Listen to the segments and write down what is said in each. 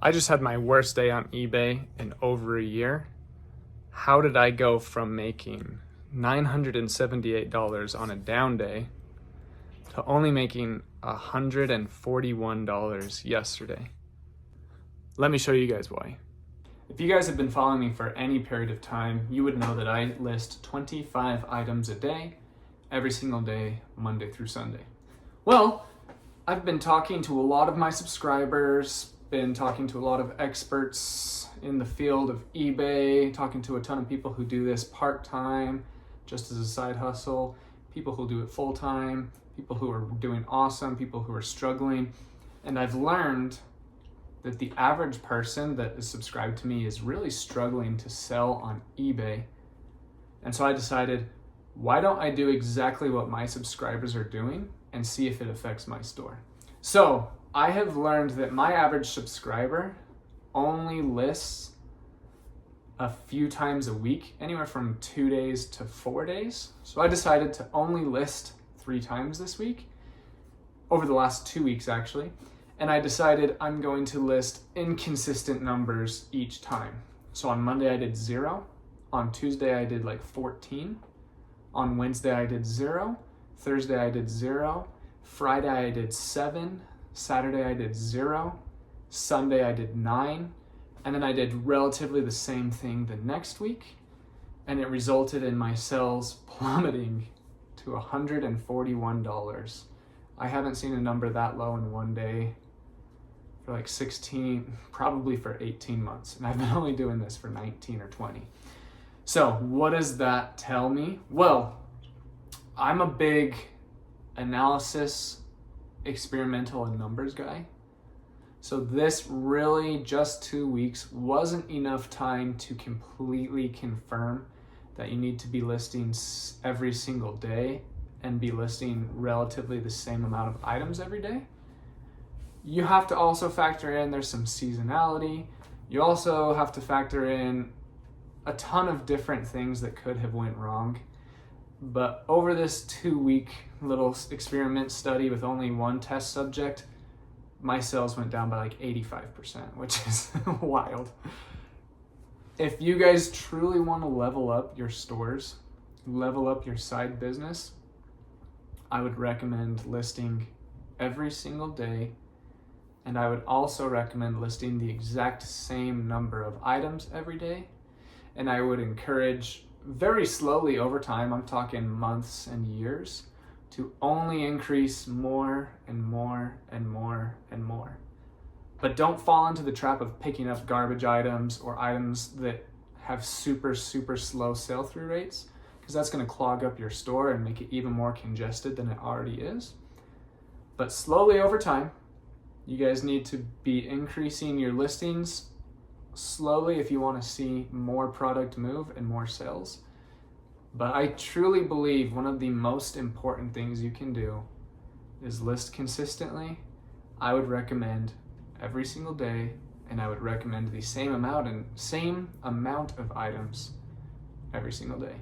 I just had my worst day on eBay in over a year. How did I go from making $978 on a down day to only making $141 yesterday? Let me show you guys why. If you guys have been following me for any period of time, you would know that I list 25 items a day, every single day, Monday through Sunday. Well, I've been talking to a lot of my subscribers, been talking to a lot of experts in the field of eBay, talking to a ton of people who do this part-time, just as a side hustle, people who do it full-time, people who are doing awesome, people who are struggling. And I've learned that the average person that is subscribed to me is really struggling to sell on eBay. And so I decided, why don't I do exactly what my subscribers are doing and see if it affects my store? So I have learned that my average subscriber only lists a few times a week, anywhere from 2 days to 4 days. So I decided to only list 3 times this week, over the last 2 weeks actually. And I decided I'm going to list inconsistent numbers each time. So on Monday I did 0, on Tuesday I did like 14, on Wednesday I did 0, Thursday I did 0, Friday I did 7, Saturday I did 0, Sunday I did 9, and then I did relatively the same thing the next week, and it resulted in my sales plummeting to $141. I haven't seen a number that low in one day for like 16, probably for 18 months, and I've been only doing this for 19 or 20. So what does that tell me? Well, I'm a big analysis, experimental, and numbers guy. So this really, just 2 weeks, wasn't enough time to completely confirm that you need to be listing every single day and be listing relatively the same amount of items every day. You have to also factor in there's some seasonality. You also have to factor in a ton of different things that could have went wrong. But over this 2-week little experiment study with only one test subject, my sales went down by like 85%, which is wild. If you guys truly want to level up your stores, level up your side business, I would recommend listing every single day. And I would also recommend listing the exact same number of items every day. And I would encourage, very slowly over time, I'm talking months and years, to only increase more and more and more and more. But don't fall into the trap of picking up garbage items or items that have super slow sell-through rates, because that's going to clog up your store and make it even more congested than it already is. But slowly over time, you guys need to be increasing your listings slowly if you want to see more product move and more sales. But I truly believe one of the most important things you can do is list consistently. I would recommend every single day, and I would recommend the same amount of items every single day.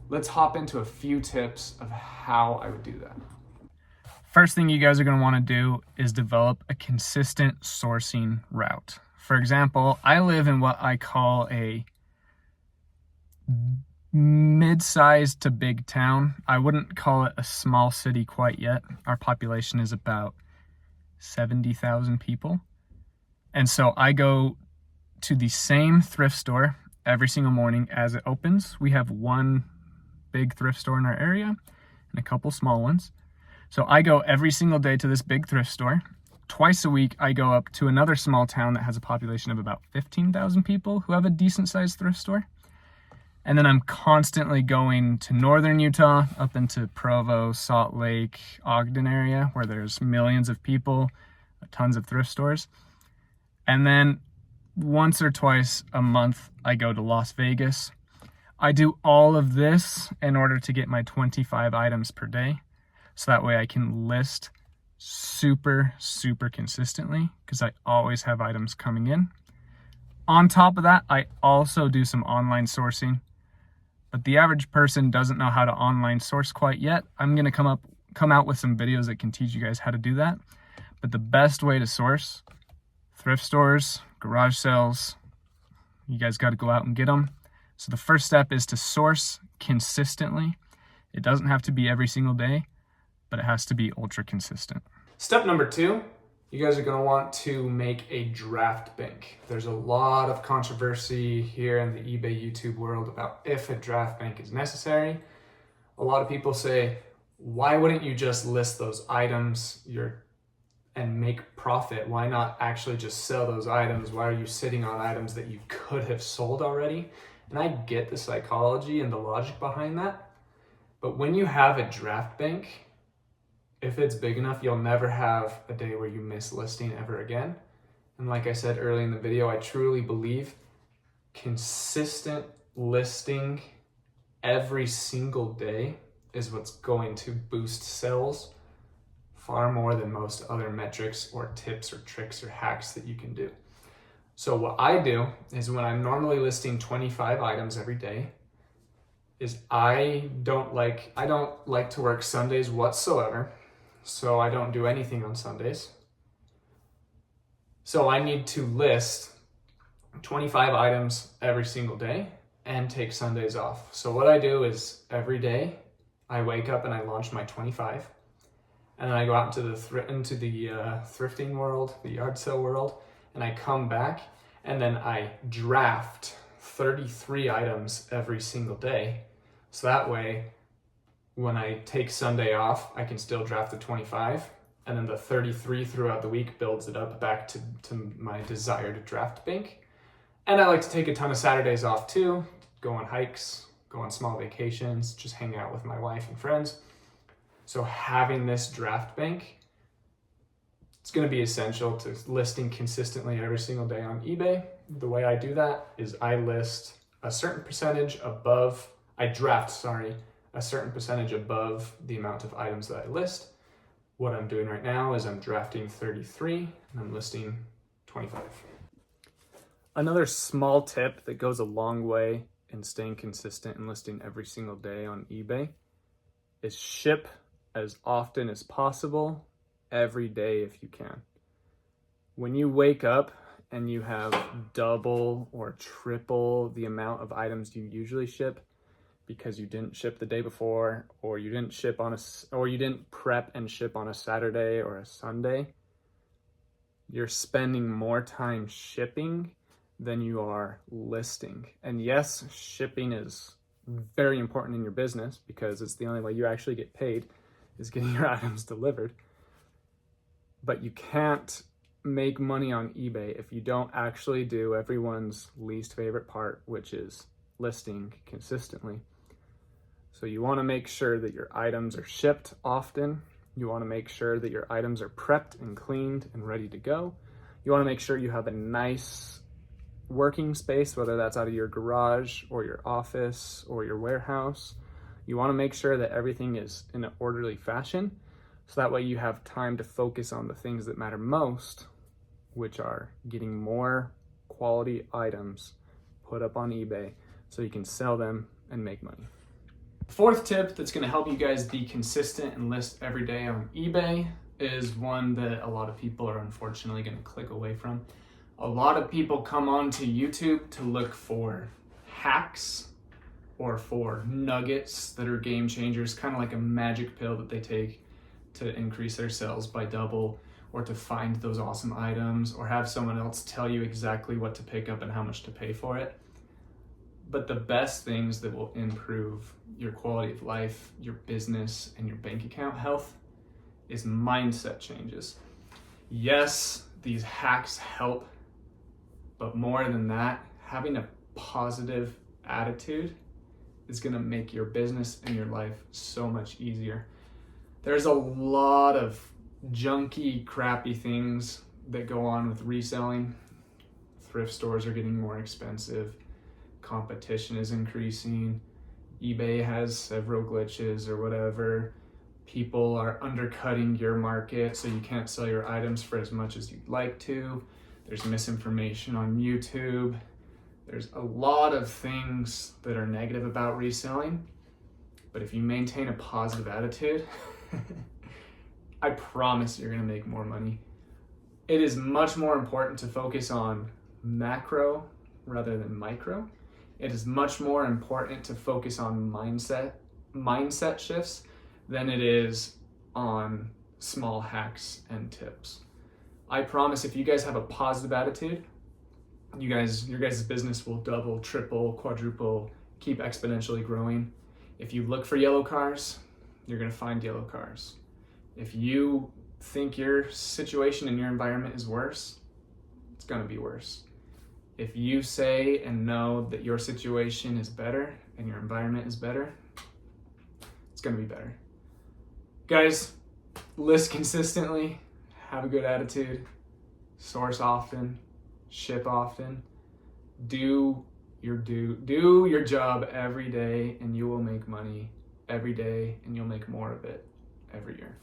Let's hop into a few tips of how I would do that. First thing you guys are going to want to do is develop a consistent sourcing route. For example, I live in what I call a mid-sized to big town. I wouldn't call it a small city quite yet. Our population is about 70,000 people. And so I go to the same thrift store every single morning as it opens. We have one big thrift store in our area and a couple small ones. So I go every single day to this big thrift store. Twice a week, I go up to another small town that has a population of about 15,000 people who have a decent-sized thrift store. And then I'm constantly going to northern Utah, up into Provo, Salt Lake, Ogden area, where there's millions of people, tons of thrift stores. And then once or twice a month, I go to Las Vegas. I do all of this in order to get my 25 items per day. So that way I can list super consistently, because I always have items coming in. On top of that, I also do some online sourcing, but the average person doesn't know how to online source quite yet. I'm going to come out with some videos that can teach you guys how to do that. But the best way to source thrift stores, garage sales. You guys got to go out and get them. So the first step is to source consistently. It doesn't have to be every single day, but it has to be ultra consistent. Step number 2, you guys are going to want to make a draft bank. There's a lot of controversy here in the eBay YouTube world about if a draft bank is necessary. A lot of people say, why wouldn't you just list those items and make profit? Why not actually just sell those items? Why are you sitting on items that you could have sold already? And I get the psychology and the logic behind that. But when you have a draft bank, if it's big enough, you'll never have a day where you miss listing ever again. And like I said early in the video, I truly believe consistent listing every single day is what's going to boost sales far more than most other metrics or tips or tricks or hacks that you can do. So what I do is when I'm normally listing 25 items every day, is I don't like to work Sundays whatsoever. So I don't do anything on Sundays. So I need to list 25 items every single day and take Sundays off. So what I do is every day I wake up and I launch my 25, and then I go out into the thrifting world, the yard sale world, and I come back and then I draft 33 items every single day. So that way, when I take Sunday off, I can still draft the 25, and then the 33 throughout the week builds it up back to my desired draft bank. And I like to take a ton of Saturdays off too, go on hikes, go on small vacations, just hang out with my wife and friends. So having this draft bank, it's going to be essential to listing consistently every single day on eBay. The way I do that is I draft a certain percentage above the amount of items that I list. What I'm doing right now is I'm drafting 33 and I'm listing 25. Another small tip that goes a long way in staying consistent and listing every single day on eBay is ship as often as possible every day if you can. When you wake up and you have double or triple the amount of items you usually ship, because you didn't ship the day before, or you didn't prep and ship on a Saturday or a Sunday, you're spending more time shipping than you are listing. And yes, shipping is very important in your business because it's the only way you actually get paid is getting your items delivered. But you can't make money on eBay if you don't actually do everyone's least favorite part, which is listing consistently. So you want to make sure that your items are shipped often. You want to make sure that your items are prepped and cleaned and ready to go. You want to make sure you have a nice working space, whether that's out of your garage or your office or your warehouse. You want to make sure that everything is in an orderly fashion, so that way you have time to focus on the things that matter most, which are getting more quality items put up on eBay so you can sell them and make money. Fourth tip that's going to help you guys be consistent and list every day on eBay is one that a lot of people are unfortunately going to click away from. A lot of people come onto YouTube to look for hacks or for nuggets that are game changers, kind of like a magic pill that they take to increase their sales by double, or to find those awesome items, or have someone else tell you exactly what to pick up and how much to pay for it. But the best things that will improve your quality of life, your business, and your bank account health is mindset changes. Yes, these hacks help, but more than that, having a positive attitude is going to make your business and your life so much easier. There's a lot of junky, crappy things that go on with reselling. Thrift stores are getting more expensive. Competition is increasing. eBay has several glitches or whatever. People are undercutting your market, so you can't sell your items for as much as you'd like to. There's misinformation on YouTube. There's a lot of things that are negative about reselling, but if you maintain a positive attitude, I promise you're gonna make more money. It is much more important to focus on macro rather than micro. It is much more important to focus on mindset shifts than it is on small hacks and tips. I promise if you guys have a positive attitude, your guys' business will double, triple, quadruple, keep exponentially growing. If you look for yellow cars, you're gonna find yellow cars. If you think your situation in your environment is worse, it's gonna be worse. If you say and know that your situation is better and your environment is better, it's gonna be better. Guys, list consistently, have a good attitude, source often, ship often, do your job every day, and you will make money every day, and you'll make more of it every year.